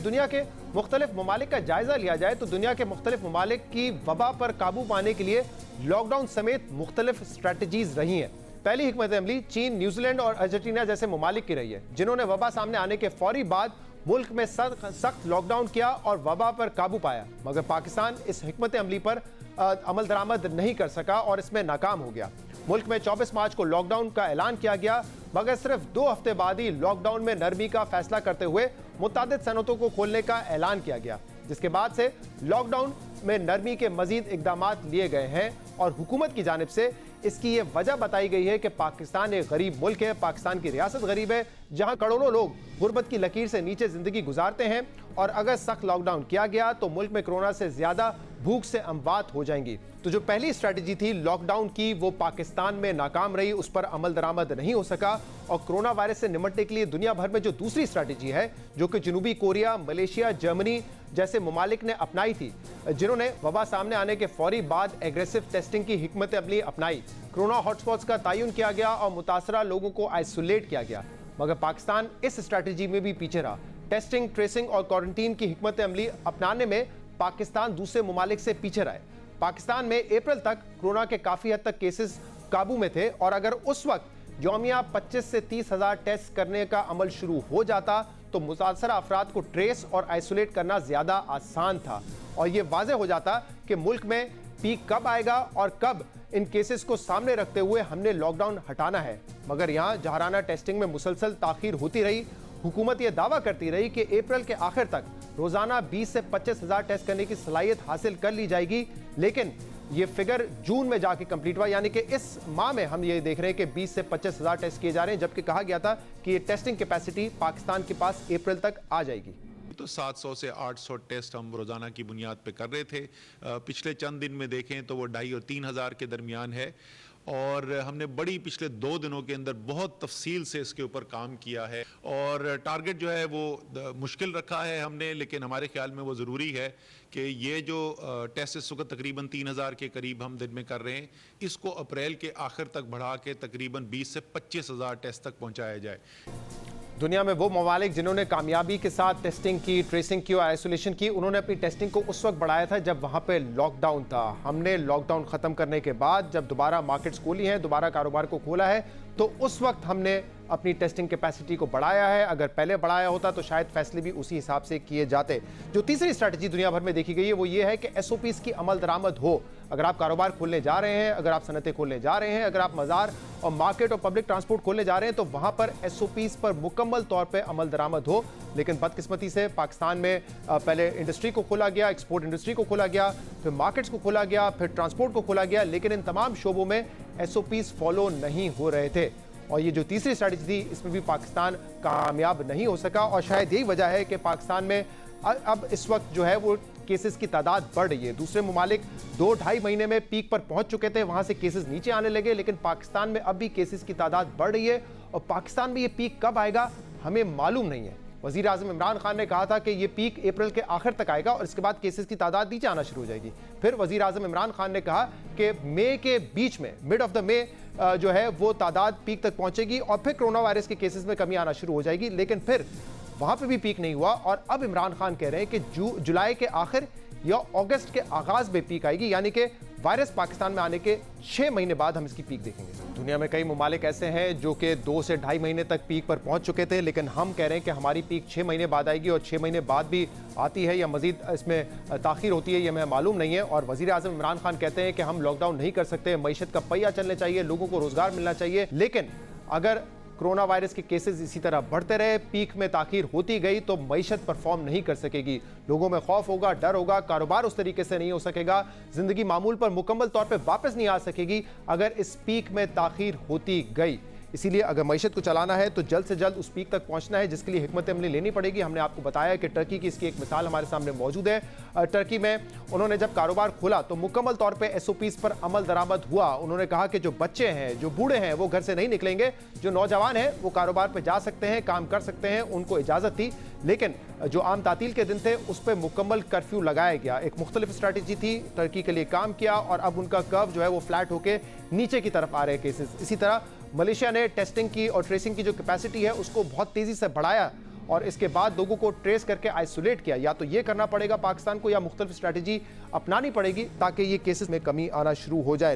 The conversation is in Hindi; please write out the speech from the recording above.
दुनिया के मुख्तलिफ ममालिक का जायजा लिया जाए तो दुनिया के मुख्तलिफ ममालिक की वबा पर काबू पाने के लिए लॉकडाउन समेत मुख्तलिफ स्ट्रैटेजीज रही हैं। पहली हिकमत अमली चीन, न्यूजीलैंड और अर्जेंटीना जैसे ममालिक की रही है, जिन्होंने वबा सामने आने के फौरी बाद मुल्क में सख्त लॉकडाउन किया और वबा पर काबू पाया। मगर पाकिस्तान इस हिकमत अमली पर अमल दरामद नहीं कर सका और इसमें नाकाम हो गया। मुल्क में 24 मार्च को लॉकडाउन का ऐलान किया गया, मगर सिर्फ 2 हफ्ते बाद ही लॉकडाउन में नरमी का फैसला करते हुए मुतादिद सनतों को खोलने का ऐलान किया गया, जिसके बाद से लॉकडाउन में नरमी के मजीद इकदाम लिए गए हैं। और हुकूमत की जानिब से इसकी ये वजह बताई गई है कि पाकिस्तान एक गरीब मुल्क है, पाकिस्तान की रियासत गरीब है, जहां करोड़ों लोग गुर्बत की लकीर से नीचे जिंदगी गुजारते हैं और अगर सख्त लॉकडाउन किया गया तो मुल्क में कोरोना से ज्यादा भूख से अमवात हो जाएंगी। तो जो पहली स्ट्रैटेजी थी लॉकडाउन की, वो पाकिस्तान में नाकाम रही, उस पर अमल दरामद नहीं हो सका। और कोरोना वायरस से निपटने के लिए दुनिया भर में जो दूसरी स्ट्रैटेजी है, जो कि जनूबी कोरिया, मलेशिया, जर्मनी जैसे ममालिक ने अपनाई थी, जिन्होंने वबा सामने आने के फौरी बाद एग्रेसिव टेस्टिंग की हिकमत अमली अपनाई, कोरोना हॉटस्पॉट्स का तयन किया गया और मुतासरा लोगों को आइसोलेट किया गया। मगर पाकिस्तान इस स्ट्रैटेजी में भी पीछे रहा। टेस्टिंग, ट्रेसिंग और क्वारंटीन की हिकमत अमली अपनाने में पाकिस्तान दूसरे ममालिक से पीछे रहा। पाकिस्तान में अप्रैल तक कोरोना के काफी हद तक केसेस काबू में थे और अगर उस वक्त यौमिया 25 से 30 हज़ार टेस्ट करने का अमल शुरू हो जाता तो मुतासरा अफराद को ट्रेस और आइसोलेट करना ज्यादा आसान था और यह वाज़ेह हो जाता कि मुल्क में पीक कब आएगा और कब इन केसेस को सामने रखते हुए हमने लॉकडाउन हटाना है। मगर यहाँ जहराना टेस्टिंग में मुसलसल ताखीर होती रही। हुकूमत यह दावा करती रही कि अप्रैल के आखिर तक रोजाना 20 से 25 हज़ार टेस्ट करने की सलाहियत हासिल कर ली जाएगी, लेकिन ये फिगर जून में जाके कंप्लीट हुआ, यानी कि इस माह में हम ये देख रहे हैं कि 20 से 25 हज़ार टेस्ट किए जा रहे हैं, जबकि कहा गया था कि ये टेस्टिंग कैपेसिटी पाकिस्तान के पास अप्रैल तक आ जाएगी। तो 700 से 800 टेस्ट हम रोज़ाना की बुनियाद पे कर रहे थे। पिछले चंद दिन में देखें तो वो 2,500 और 3,000 के दरमियान है और हमने बड़ी पिछले 2 दिनों के अंदर बहुत तफसील से इसके ऊपर काम किया है और टारगेट जो है वो मुश्किल रखा है हमने, लेकिन हमारे ख्याल में वो ज़रूरी है कि ये जो टेस्ट इस वक्त तकरीबन 3,000 के करीब हम दिन में कर रहे हैं, इसको अप्रैल के आखिर तक बढ़ा के तकरीबन 20 से 25 हज़ार टेस्ट तक पहुँचाया जाए। दुनिया में वो ममालिक जिन्होंने कामयाबी के साथ टेस्टिंग की, ट्रेसिंग की और आइसोलेशन की, उन्होंने अपनी टेस्टिंग को उस वक्त बढ़ाया था जब वहाँ पे लॉकडाउन था। हमने लॉकडाउन ख़त्म करने के बाद जब दोबारा मार्केट्स खोली हैं, दोबारा कारोबार को खोला है, तो उस वक्त हमने अपनी टेस्टिंग कैपेसिटी को बढ़ाया है। अगर पहले बढ़ाया होता तो शायद फैसले भी उसी हिसाब से किए जाते। जो तीसरी स्ट्रैटेजी दुनिया भर में देखी गई है वो ये है कि SOPs की अमल दरामद हो। अगर आप कारोबार खोलने जा रहे हैं, अगर आप सनतें खोलने जा रहे हैं, अगर आप मज़ार और मार्केट और पब्लिक ट्रांसपोर्ट खोलने जा रहे हैं, तो वहाँ पर SOPs पर मुकम्मल तौर पर अमल दरामद हो। लेकिन बदकिस्मती से पाकिस्तान में पहले इंडस्ट्री को खोला गया, एक्सपोर्ट इंडस्ट्री को खोला गया, फिर मार्केट्स को खोला गया, फिर ट्रांसपोर्ट को खोला गया, लेकिन इन तमाम शोबों में SOPs फॉलो नहीं हो रहे थे। और ये जो तीसरी स्ट्रैटेजी थी, इसमें भी पाकिस्तान कामयाब नहीं हो सका और शायद यही वजह है कि पाकिस्तान में अब इस वक्त जो है वो केसेस की तादाद बढ़ रही है। दूसरे ममालिक 2-2.5 महीने में पीक पर पहुंच चुके थे, वहां से केसेस नीचे आने लगे, लेकिन पाकिस्तान में अब भी केसेस की तादाद बढ़ रही है और पाकिस्तान में ये पीक कब आएगा हमें मालूम नहीं है। वज़ीर आज़म इमरान खान ने कहा था कि ये पीक अप्रैल के आखिर तक आएगा और इसके बाद केसेस की तादाद नीचे आना शुरू हो जाएगी। फिर वज़ीर आज़म इमरान खान ने कहा कि मई के बीच में, मिड ऑफ द मई जो है वो तादाद पीक तक पहुंचेगी और फिर कोरोना वायरस के केसेस में कमी आना शुरू हो जाएगी, लेकिन फिर वहां पे भी पीक नहीं हुआ और अब इमरान खान कह रहे हैं कि जुलाई के आखिर या अगस्त के आगाज में पीक आएगी, यानी कि वायरस पाकिस्तान में आने के 6 महीने बाद हम इसकी पीक देखेंगे। दुनिया में कई ममालिक ऐसे हैं जो कि 2 से 2.5 महीने तक पीक पर पहुंच चुके थे, लेकिन हम कह रहे हैं कि हमारी पीक 6 महीने बाद आएगी और 6 महीने बाद भी आती है या मजीद इसमें ताखीर होती है, ये हमें मालूम नहीं है। और वज़ीर आज़म इमरान खान कहते हैं कि हम लॉकडाउन नहीं कर सकते, मईशत का पहिया चलना चाहिए, लोगों को रोजगार मिलना चाहिए, लेकिन अगर कोरोना वायरस के केसेस इसी तरह बढ़ते रहे, पीक में ताखीर होती गई, तो मईशत परफॉर्म नहीं कर सकेगी। लोगों में खौफ होगा, डर होगा, कारोबार उस तरीके से नहीं हो सकेगा, जिंदगी मामूल पर मुकम्मल तौर पे वापस नहीं आ सकेगी अगर इस पीक में ताखीर होती गई। इसीलिए अगर मईशत को चलाना है तो जल्द से जल्द उस पीक तक पहुंचना है, जिसके लिए हिकमत अमली लेनी पड़ेगी। हमने आपको बताया कि टर्की की इसकी एक मिसाल हमारे सामने मौजूद है। टर्की में उन्होंने जब कारोबार खोला तो मुकम्मल तौर पे SOPs पर अमल दरामद हुआ। उन्होंने कहा कि जो बच्चे हैं, जो बूढ़े हैं, वो घर से नहीं निकलेंगे, जो नौजवान हैं वो कारोबार पर जा सकते हैं, काम कर सकते हैं, उनको इजाज़त थी, लेकिन जो आम तातील के दिन थे उस पर मुकम्मल कर्फ्यू लगाया गया। एक मुख्तलिफ स्ट्रैटेजी थी, टर्की के लिए काम किया और अब उनका कर्व जो है वो फ्लैट होकर नीचे की तरफ आ रहे केसेस। इसी तरह मलेशिया ने टेस्टिंग की और ट्रेसिंग की जो कैपेसिटी है उसको बहुत तेज़ी से बढ़ाया और इसके बाद लोगों को ट्रेस करके आइसोलेट किया। या तो ये करना पड़ेगा पाकिस्तान को या मुख्तलिफ स्ट्रैटेजी अपनानी पड़ेगी ताकि ये केसेस में कमी आना शुरू हो जाए।